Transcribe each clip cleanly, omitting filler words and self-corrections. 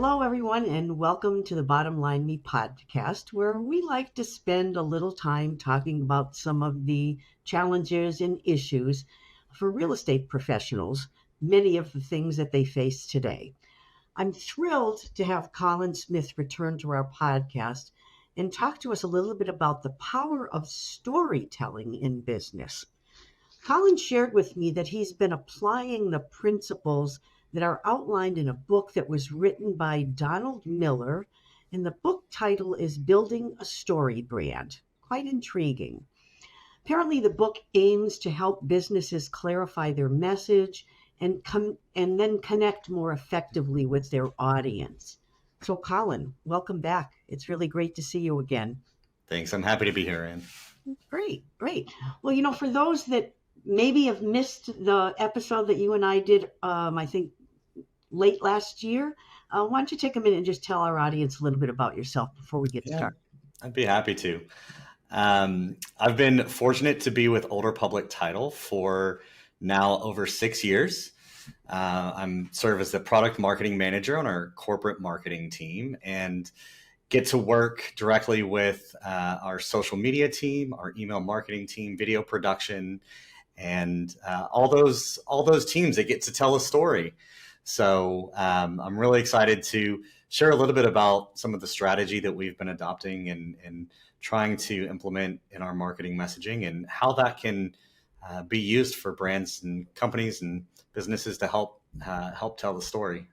Hello, everyone, and welcome to the Bottom Line Me podcast, where we like to spend a little time talking about some of the challenges and issues for real estate professionals, many of the things that they face today. I'm thrilled to have Colin Smith return to our podcast and talk to us a little bit about the power of storytelling in business. Colin shared with me that he's been applying the principles that are outlined in a book that was written by Donald Miller, and the book title is Building a Story Brand. Quite intriguing. Apparently, the book aims to help businesses clarify their message and then connect more effectively with their audience. So, Colin, welcome back. It's really great to see you again. Thanks. I'm happy to be here, Ann. Great, great. Well, for those that maybe have missed the episode that you and I did, I think late last year, why don't you take a minute and just tell our audience a little bit about yourself before we get started? I'd be happy to. I've been fortunate to be with Older Public Title for now over 6 years. I'm serve as the product marketing manager on our corporate marketing team and get to work directly with our social media team, our email marketing team, video production, and all those teams that get to tell a story. So I'm really excited to share a little bit about some of the strategy that we've been adopting and trying to implement in our marketing messaging and how that can be used for brands and companies and businesses to help tell the story.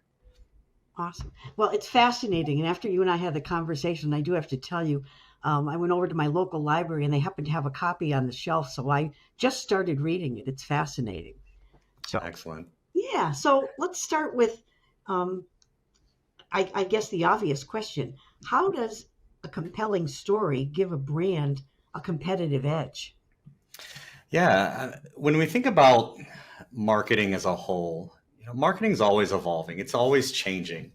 Awesome. Well, it's fascinating. And after you and I had the conversation, I do have to tell you, I went over to my local library and they happened to have a copy on the shelf. So I just started reading it. It's fascinating. So excellent. Yeah. So let's start with, I guess, the obvious question. How does a compelling story give a brand a competitive edge? Yeah. When we think about marketing as a whole, marketing is always evolving. It's always changing.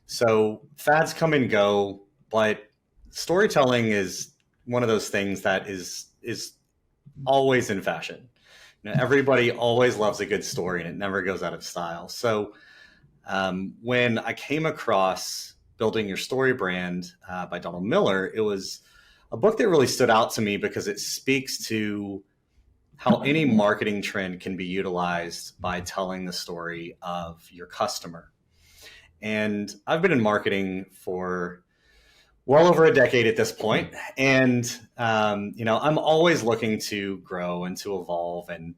So fads come and go, but storytelling is one of those things that is always in fashion. Everybody always loves a good story and it never goes out of style. So when I came across Building Your Story Brand by Donald Miller, it was a book that really stood out to me because it speaks to how any marketing trend can be utilized by telling the story of your customer. And I've been in marketing for well over a decade at this point. And, I'm always looking to grow and to evolve and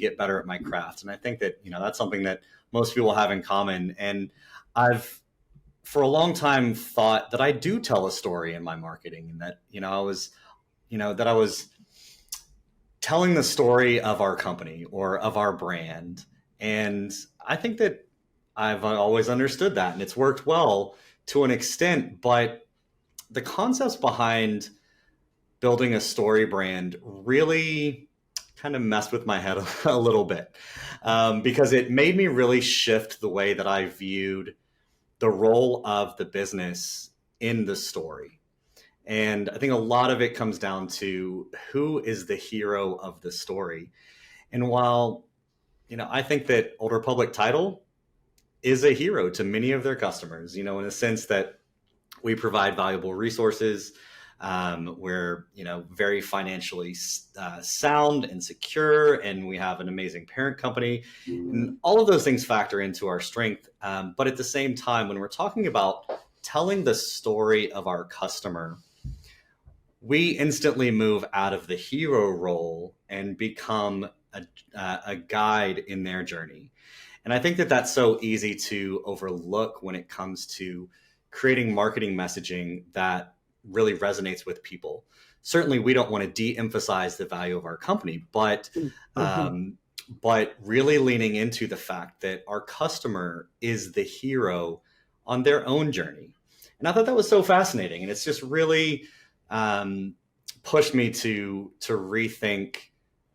get better at my craft. And I think that, that's something that most people have in common. And I've, for a long time, thought that I do tell a story in my marketing and that, I was telling the story of our company or of our brand. And I think that I've always understood that and it's worked well to an extent, but the concepts behind building a story brand really kind of messed with my head a little bit because it made me really shift the way that I viewed the role of the business in the story. And I think a lot of it comes down to who is the hero of the story. And while, I think that Older Public Title is a hero to many of their customers, in a sense that we provide valuable resources. We're, very financially sound and secure, and we have an amazing parent company. And all of those things factor into our strength. But at the same time, when we're talking about telling the story of our customer, we instantly move out of the hero role and become a guide in their journey. And I think that that's so easy to overlook when it comes to creating marketing messaging that really resonates with people. Certainly, we don't want to de-emphasize the value of our company, but really leaning into the fact that our customer is the hero on their own journey. And I thought that was so fascinating. And it's just really pushed me to rethink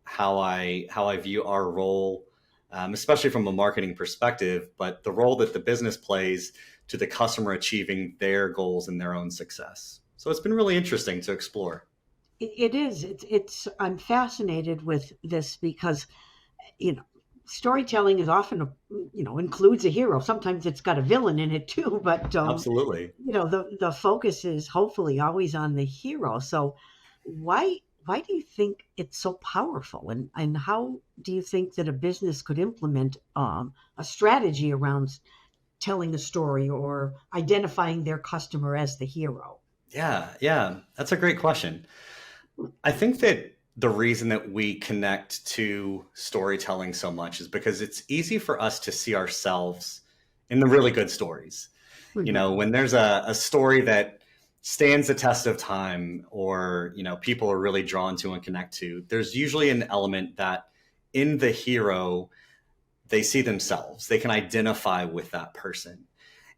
how I view our role, especially from a marketing perspective, but the role that the business plays to the customer achieving their goals and their own success. So it's been really interesting to explore. It is. I'm fascinated with this because, storytelling is often, includes a hero. Sometimes it's got a villain in it too, but Absolutely. the focus is hopefully always on the hero. So why do you think it's so powerful, and how do you think that a business could implement a strategy around telling a story or identifying their customer as the hero? Yeah, yeah, that's a great question. I think that the reason that we connect to storytelling so much is because it's easy for us to see ourselves in the really good stories. Mhm. When there's a story that stands the test of time, or people are really drawn to and connect to, there's usually an element that in the hero they see themselves, they can identify with that person.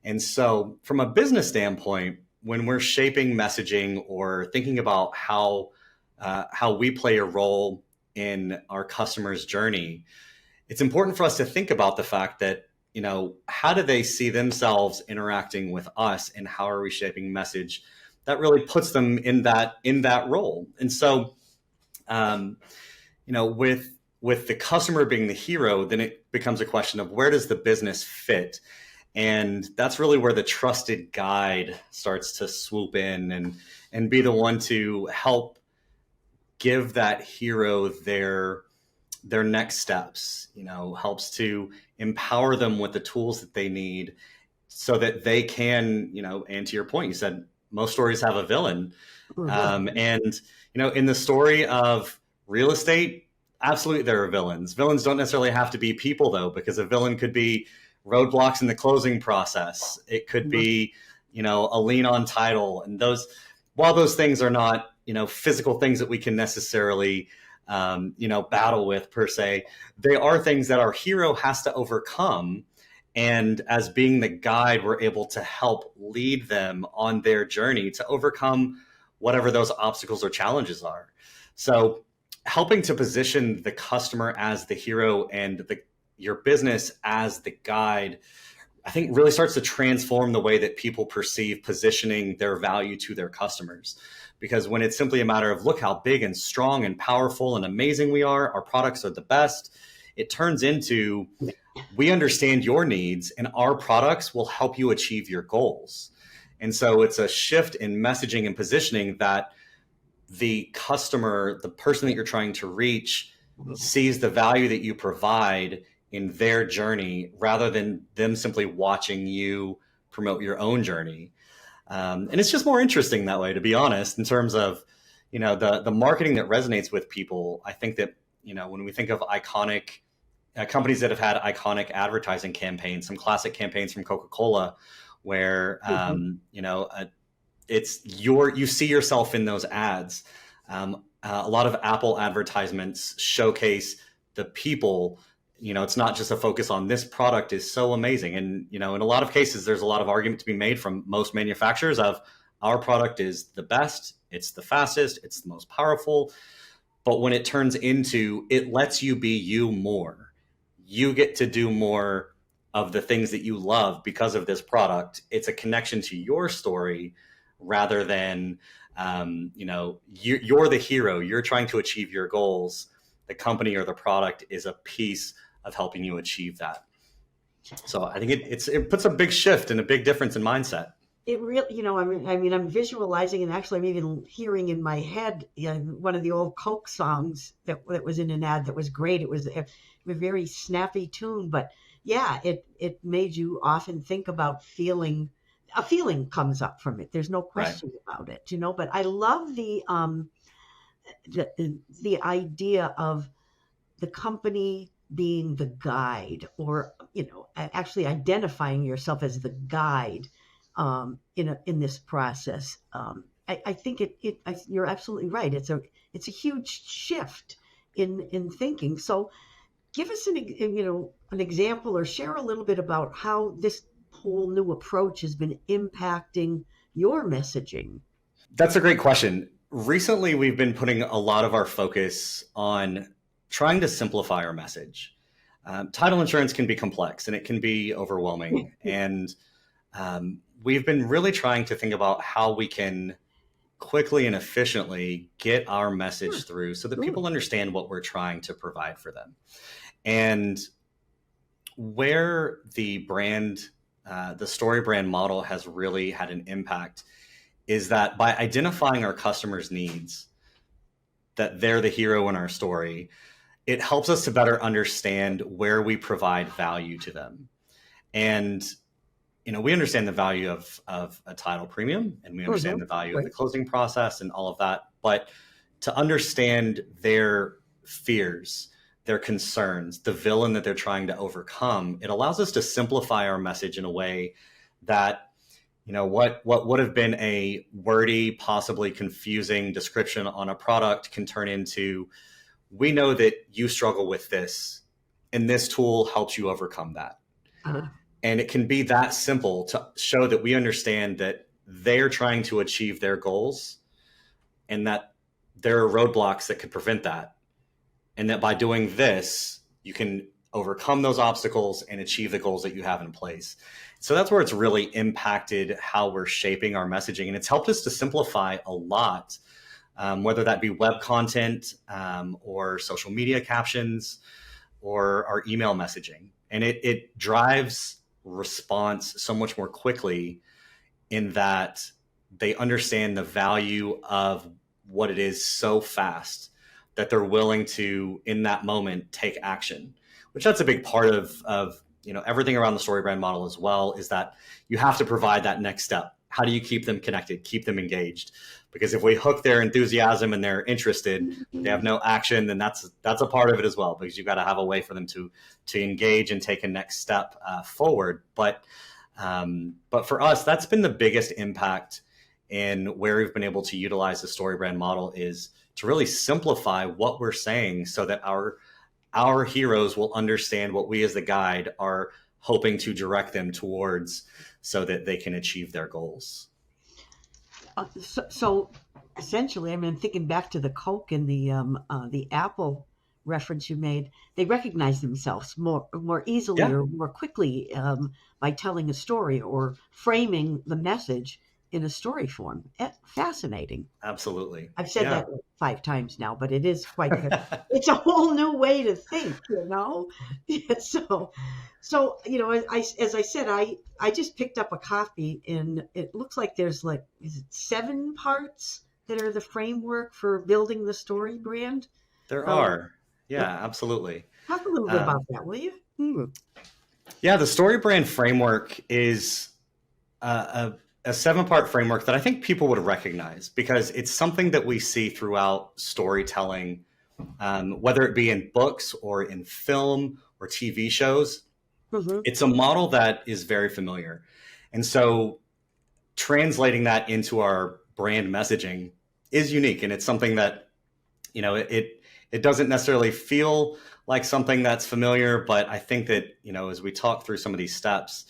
And so from a business standpoint, when we're shaping messaging or thinking about how we play a role in our customer's journey, it's important for us to think about the fact that, how do they see themselves interacting with us, and how are we shaping message that really puts them in that role. And so, um, with the customer being the hero, then it becomes a question of where does the business fit, and that's really where the trusted guide starts to swoop in and be the one to help give that hero their next steps, helps to empower them with the tools that they need so that they can, and to your point, you said most stories have a villain. Mhm. And, in the story of real estate, absolutely there are villains. Villains don't necessarily have to be people, though, because a villain could be roadblocks in the closing process. It could be, a lien on title. And while those things are not, physical things that we can necessarily, battle with per se, they are things that our hero has to overcome. And as being the guide, we're able to help lead them on their journey to overcome whatever those obstacles or challenges are. So, helping to position the customer as the hero and your business as the guide, I think really starts to transform the way that people perceive positioning their value to their customers. Because when it's simply a matter of look how big and strong and powerful and amazing we are, our products are the best, it turns into we understand your needs and our products will help you achieve your goals. And so it's a shift in messaging and positioning that the customer, the person that you're trying to reach, sees the value that you provide in their journey rather than them simply watching you promote your own journey. And it's just more interesting that way, to be honest, in terms of, the marketing that resonates with people. I think that, when we think of iconic companies that have had iconic advertising campaigns, some classic campaigns from Coca-Cola, where Mhm. you see yourself in those ads. A lot of Apple advertisements showcase the people. It's not just a focus on this product is so amazing, and in a lot of cases, there's a lot of argument to be made from most manufacturers of our product is the best, it's the fastest, it's the most powerful. But when it turns into it lets you be you more, you get to do more of the things that you love because of this product. It's a connection to your story rather than, you're the hero. You're trying to achieve your goals. The company or the product is a piece of helping you achieve that. So I think it puts a big shift and a big difference in mindset. It really, I'm visualizing, and actually, I'm even hearing in my head, one of the old Coke songs that was in an ad that was great. It was a very snappy tune, but yeah, it made you often think about feeling. A feeling comes up from it. There's no Right. question about it, But I love the idea of the company being the guide, or actually identifying yourself as the guide in this process. I think you're absolutely right. It's a huge shift in thinking. So give us an example, or share a little bit about how this whole new approach has been impacting your messaging. That's a great question. Recently, we've been putting a lot of our focus on trying to simplify our message. Title insurance can be complex and it can be overwhelming. And we've been really trying to think about how we can quickly and efficiently get our message through so that Good. people understand what we're trying to provide for them. And where the story brand model has really had an impact is that by identifying our customers' needs, that they're the hero in our story, it helps us to better understand where we provide value to them. And we understand the value of a title premium, and we understand the value of the Right. closing process and all of that. But to understand their fears, their concerns, the villain that they're trying to overcome, it allows us to simplify our message in a way that, what would have been a wordy, possibly confusing description on a product can turn into, we know that you struggle with this, and this tool helps you overcome that. Uh, And it can be that simple to show that we understand that they're trying to achieve their goals and that there are roadblocks that could prevent that. And that by doing this, you can overcome those obstacles and achieve the goals that you have in place. So that's where it's really impacted how we're shaping our messaging. And it's helped us to simplify a lot, whether that be web content or social media captions or our email messaging. And it drives response so much more quickly in that they understand the value of what it is so fast that they're willing to, in that moment, take action, which that's a big part of everything around the story brand model as well, is that you have to provide that next step. How do you keep them connected, keep them engaged? Because if we hook their enthusiasm and they're interested, they have no action, then that's a part of it as well, because you've got to have a way for them to engage and take a next step forward. But for us, that's been the biggest impact in where we've been able to utilize the story brand model, is to really simplify what we're saying so that our heroes will understand what we as the guide are hoping to direct them towards so that they can achieve their goals. so essentially, I mean, thinking back to the Coke and the Apple reference you made, they recognize themselves more easily Yeah, or more quickly by telling a story or framing the message in a story form. Fascinating. absolutely. I've said Yeah. that 5 times now, but it is quite good. It's a whole new way to think, you know? Yeah, as I said, I just picked up a copy, and it looks like there's like, is it 7 parts that are the framework for building the story brand? There Um, are. Yeah, absolutely. Talk a little bit about Um, that, will you? Hmm. yeah, the story brand framework is a 7-part framework that I think people would recognize, because it's something that we see throughout storytelling, whether it be in books or in film or TV shows. Hmm. It's a model that is very familiar. And so translating that into our brand messaging is unique. And it's something that, it doesn't necessarily feel like something that's familiar, but I think that, as we talk through some of these steps,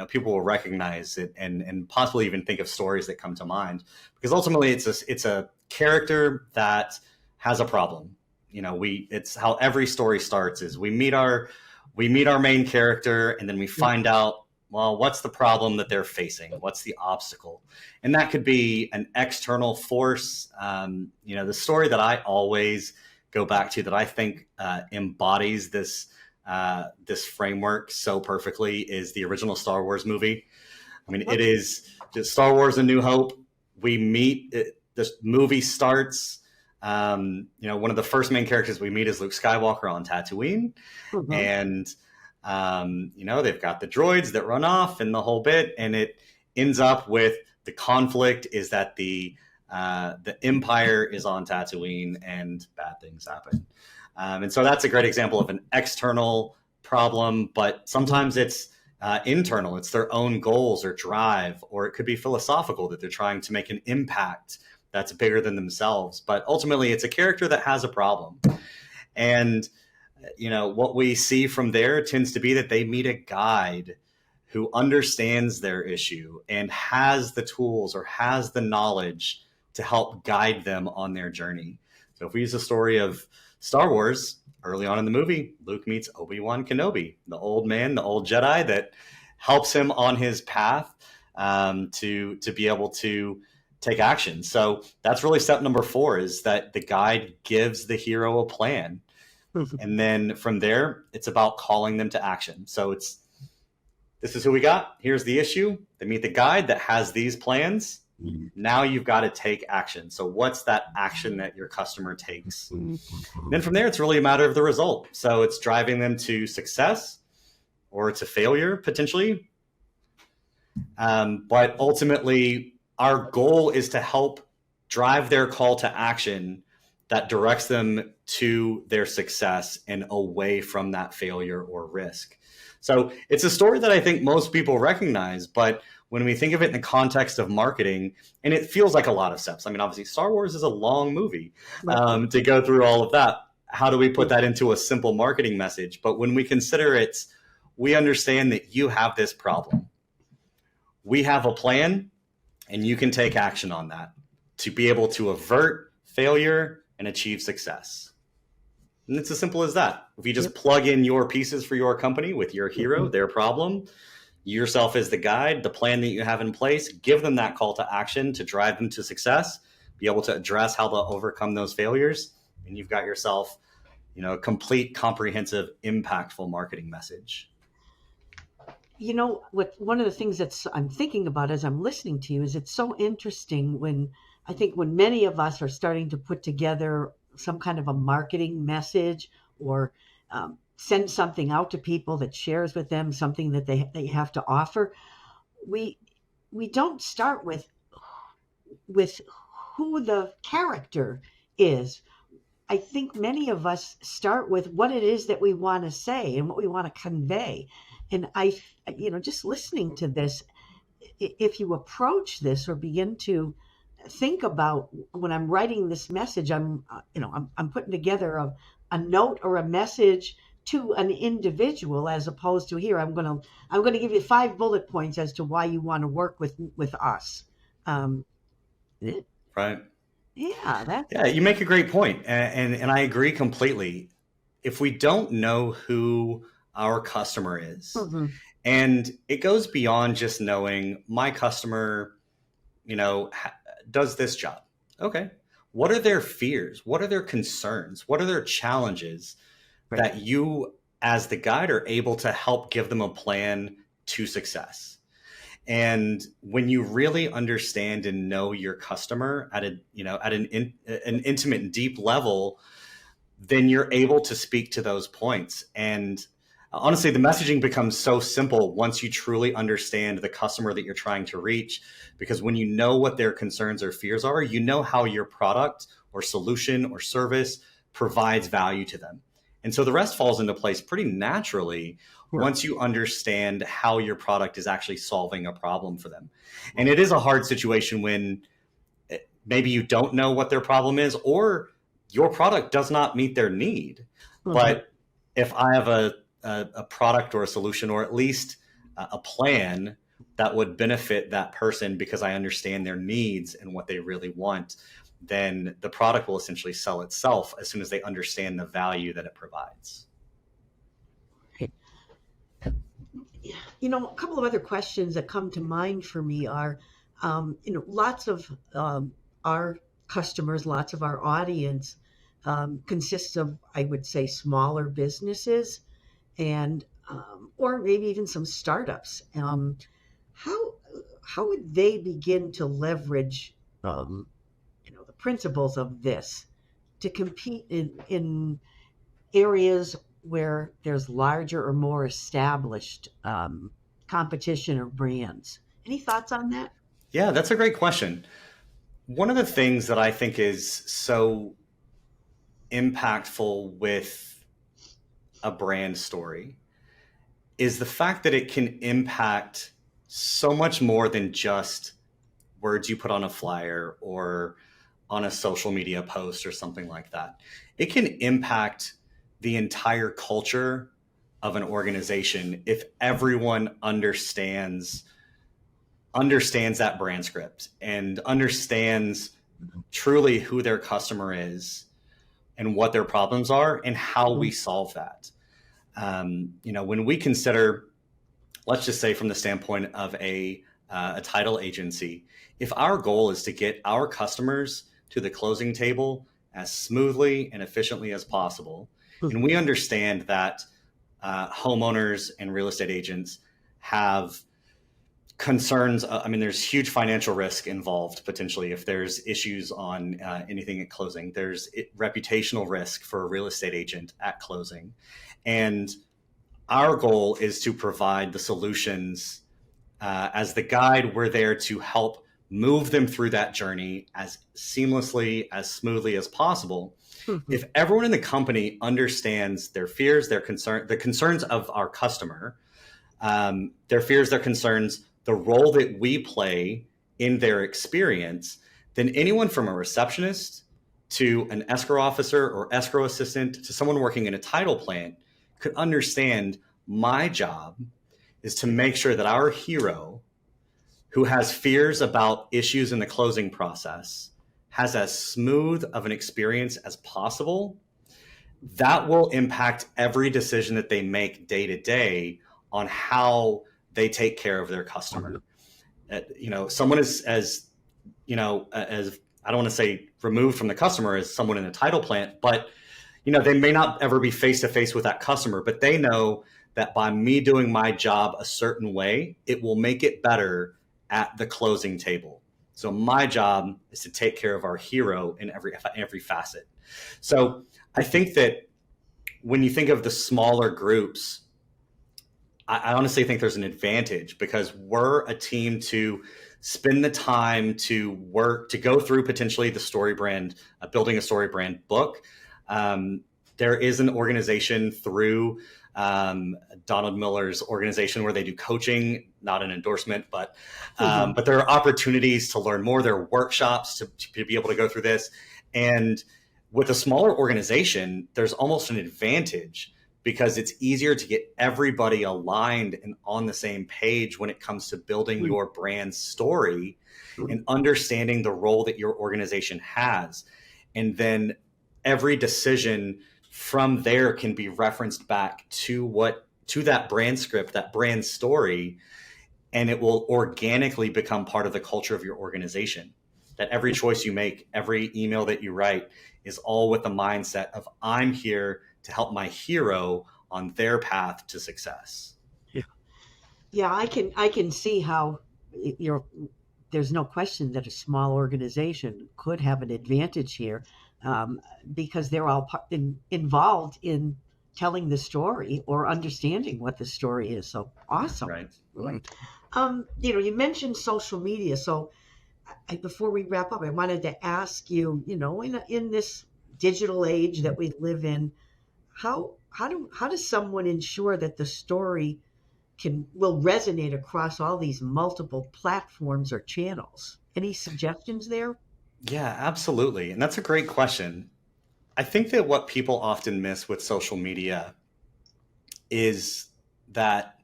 people will recognize it and possibly even think of stories that come to mind, because ultimately it's a character that has a problem. It's how every story starts, is we meet our main character, and then we Yeah. find out, well, what's the problem that they're facing? What's the obstacle? And that could be an external force. The story that I always go back to, that I think embodies this framework so perfectly, is the original Star Wars movie. I mean, it is just Star Wars: A New Hope. We meet, this movie starts. One of the first main characters we meet is Luke Skywalker on Tatooine, Hmm. and they've got the droids that run off and the whole bit, and it ends up with the conflict is that the Empire is on Tatooine and bad things happen. And so that's a great example of an external problem, but sometimes it's internal. It's their own goals or drive, or it could be philosophical, that they're trying to make an impact that's bigger than themselves. But ultimately, it's a character that has a problem. And, what we see from there tends to be that they meet a guide who understands their issue and has the tools or has the knowledge to help guide them on their journey. So if we use the story of Star Wars, early on in the movie, Luke meets Obi-Wan Kenobi, the old man, the old Jedi that helps him on his path to be able to take action. So that's really step number 4, is that the guide gives the hero a plan. And then from there, it's about calling them to action. So this is who we got. Here's the issue. They meet the guide that has these plans. Now you've got to take action. So what's that action that your customer takes? And then from there, it's really a matter of the result. So it's driving them to success or to failure potentially. But ultimately, our goal is to help drive their call to action that directs them to their success and away from that failure or risk. So it's a story that I think most people recognize, but when we think of it in the context of marketing, and it feels like a lot of steps. I mean, obviously, Star Wars is a long movie to go through all of that. How do we put that into a simple marketing message? But when we consider it, we understand that you have this problem. We have a plan, and you can take action on that to be able to avert failure and achieve success. And it's as simple as that. If you just plug in your pieces for your company with your hero, their problem, yourself as the guide, the plan that you have in place, give them that call to action to drive them to success, be able to address how to overcome those failures, and you've got yourself, a complete, comprehensive, impactful marketing message. One of the things I'm thinking about as I'm listening to you is it's so interesting when many of us are starting to put together some kind of a marketing message or send something out to people that shares with them something that they have to offer. We don't start with who the character is. I think many of us start with what it is that we want to say and what we want to convey. And just listening to this, if you approach this or begin to think about when I'm writing this message, I'm putting together a note or a message to an individual as opposed to here, I'm going to give you 5 bullet points as to why you want to work with us. Right. Yeah, you make a great point, and I agree completely. If we don't know who our customer is, and it goes beyond just knowing my customer, does this job. Okay. What are their fears? What are their concerns? What are their challenges that you as the guide are able to help give them a plan to success? And when you really understand and know your customer at an intimate and deep level, then you're able to speak to those points. And honestly, the messaging becomes so simple once you truly understand the customer that you're trying to reach, because when you know what their concerns or fears are, you know how your product or solution or service provides value to them. And so the rest falls into place pretty naturally once you understand how your product is actually solving a problem for them. And it is a hard situation when maybe you don't know what their problem is or your product does not meet their need. But if I have a product or a solution, or at least a plan that would benefit that person because I understand their needs and what they really want, then the product will essentially sell itself as soon as they understand the value that it provides. A couple of other questions that come to mind for me are, lots of our customers, lots of our audience consists of, I would say, smaller businesses and or maybe even some startups. How would they begin to leverage the principles of this to compete in areas where there's larger or more established competition or brands? Any thoughts on that? Yeah, that's a great question. One of the things that I think is so impactful with a brand story is the fact that it can impact so much more than just words you put on a flyer or on a social media post or something like that. It can impact the entire culture of an organization if everyone understands that brand script and understands truly who their customer is and what their problems are and how we solve that. When we consider, let's just say from the standpoint of a title agency, if our goal is to get our customers to the closing table as smoothly and efficiently as possible, And we understand that homeowners and real estate agents have concerns. I mean, there's huge financial risk involved potentially if there's issues on anything at closing. There's reputational risk for a real estate agent at closing. And our goal is to provide the solutions as the guide. We're there to help move them through that journey as seamlessly, as smoothly as possible. If everyone in the company understands their fears, their the concerns of our customer, their fears, their concerns, the role that we play in their experience, then anyone from a receptionist to an escrow officer or escrow assistant to someone working in a title plant could understand my job is to make sure that our hero, who has fears about issues in the closing process, has as smooth of an experience as possible. That will impact every decision that they make day to day on how they take care of their customer. Someone is as I don't want to say removed from the customer as someone in a title plant, but they may not ever be face to face with that customer, but they know that by me doing my job a certain way, it will make it better at the closing table. So my job is to take care of our hero in every facet. So I think that when you think of the smaller groups, I honestly think there's an advantage because we're a team to spend the time to work, to go through potentially the story brand, building a story brand book. There is an organization through Donald Miller's organization where they do coaching, not an endorsement, but there are opportunities to learn more. There are workshops to be able to go through this. And with a smaller organization, there's almost an advantage because it's easier to get everybody aligned and on the same page when it comes to building your brand story and understanding the role that your organization has. And then every decision from there can be referenced back to that brand script, that brand story, and it will organically become part of the culture of your organization. That every choice you make, every email that you write is all with the mindset of I'm here to help my hero on their path to success. Yeah, I can see how there's no question that a small organization could have an advantage here because they're all involved in telling the story or understanding what the story is. So awesome. Right. You mentioned social media. So before we wrap up, I wanted to ask you, in this digital age that we live in, how does someone ensure that the story will resonate across all these multiple platforms or channels? Any suggestions there? Yeah, absolutely. And that's a great question. I think that what people often miss with social media is that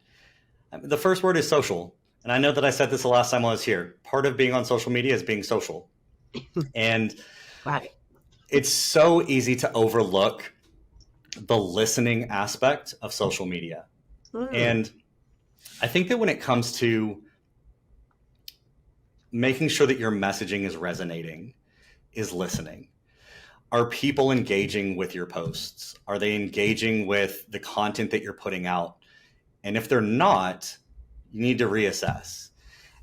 the first word is social. And I know that I said this the last time I was here. Part of being on social media is being social. And it's so easy to overlook the listening aspect of social media. And I think that when it comes to making sure that your messaging is resonating, is listening. Are people engaging with your posts? Are they engaging with the content that you're putting out? And if they're not, you need to reassess.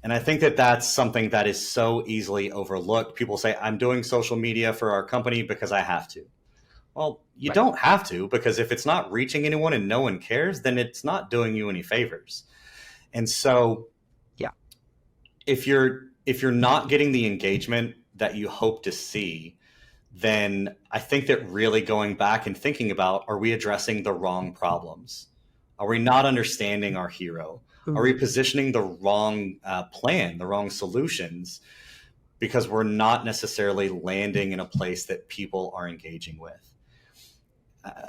And I think that that's something that is so easily overlooked. People say, I'm doing social media for our company because I have to. Well, you don't have to, because if it's not reaching anyone and no one cares, then it's not doing you any favors. And so if you're not getting the engagement that you hope to see, then I think that really going back and thinking about, are we addressing the wrong problems? Are we not understanding our hero? Are we positioning the wrong plan, the wrong solutions? Because we're not necessarily landing in a place that people are engaging with.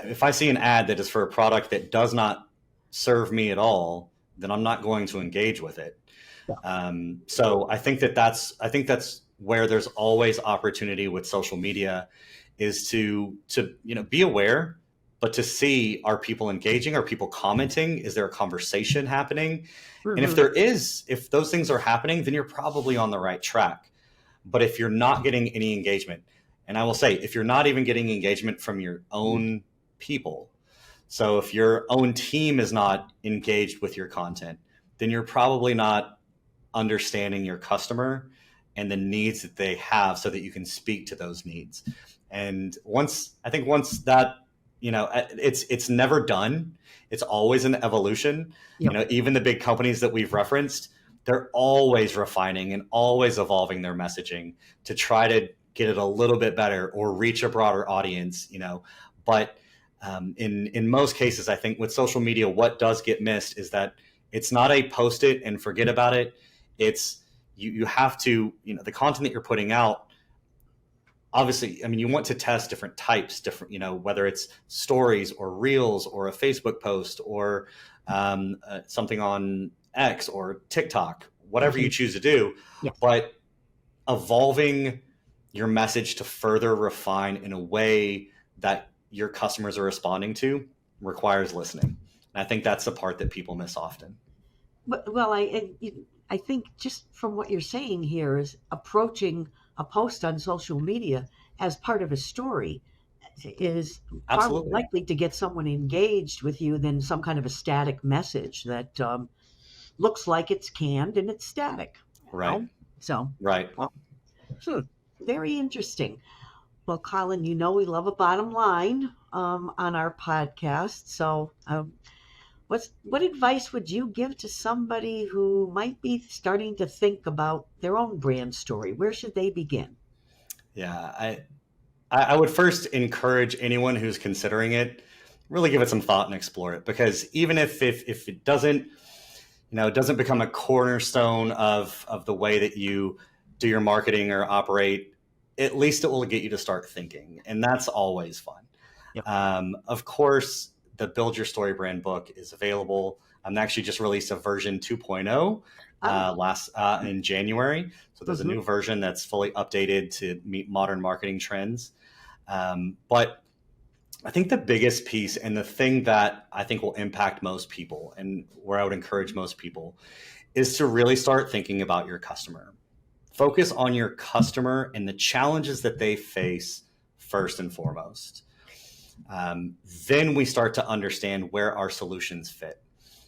If I see an ad that is for a product that does not serve me at all, then I'm not going to engage with it. So I think that's where there's always opportunity with social media, is to be aware, but to see, are people engaging? Are people commenting? Is there a conversation happening? And if those things are happening, then you're probably on the right track. But if you're not getting any engagement, and I will say, if you're not even getting engagement from your own people. So if your own team is not engaged with your content, then you're probably not understanding your customer and the needs that they have so that you can speak to those needs. And once that, it's never done. It's always an evolution. Yep. Even the big companies that we've referenced, they're always refining and always evolving their messaging to try to get it a little bit better or reach a broader audience, but in most cases, I think with social media, what does get missed is that it's not a post it and forget about it. It's you have to, the content that you're putting out, obviously, I mean, you want to test different types, whether it's stories or reels or a Facebook post or something on X or TikTok, whatever you choose to do, Yeah. but evolving your message to further refine in a way that your customers are responding to requires listening. And I think that's the part that people miss often. Well, I think just from what you're saying here is approaching a post on social media as part of a story is far more Absolutely. likely to get someone engaged with you than some kind of a static message that looks like it's canned and it's static. Right. So, Right. well, very interesting. Well, Colin, we love a bottom line on our podcast. So, what advice would you give to somebody who might be starting to think about their own brand story? Where should they begin? Yeah, I would first encourage anyone who's considering it, really give it some thought and explore it, because even if it doesn't, it doesn't become a cornerstone of the way that you do your marketing or operate, at least it will get you to start thinking, and that's always fun. Yep. Of course, the Build Your Story Brand book is available. I'm actually just released a version 2.0 last in January. So there's a new version that's fully updated to meet modern marketing trends. But I think the biggest piece and the thing that I think will impact most people and where I would encourage most people is to really start thinking about your customer. Focus on your customer and the challenges that they face first and foremost. Then we start to understand where our solutions fit.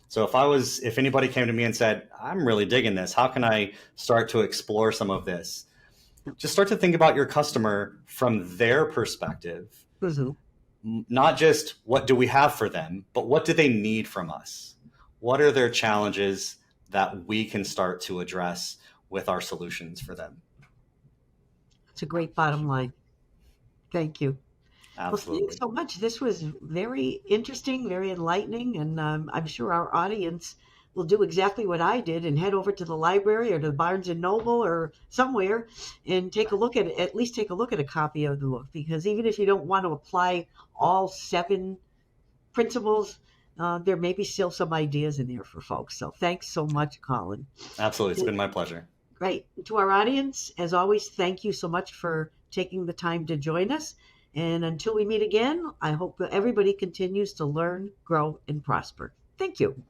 So if anybody came to me and said, I'm really digging this, how can I start to explore some of this? Just start to think about your customer from their perspective. Not just what do we have for them, but what do they need from us? What are their challenges that we can start to address with our solutions for them? It's a great bottom line. Thank you. Absolutely. Well, thanks so much. This was very interesting, very enlightening, and I'm sure our audience will do exactly what I did and head over to the library or to Barnes and Noble or somewhere and take a look at least take a look at a copy of the book, because even if you don't want to apply all 7 principles, there may be still some ideas in there for folks. So thanks so much, Colin. Absolutely. It's been my pleasure. Great. To our audience, as always, thank you so much for taking the time to join us. And until we meet again, I hope that everybody continues to learn, grow, and prosper. Thank you.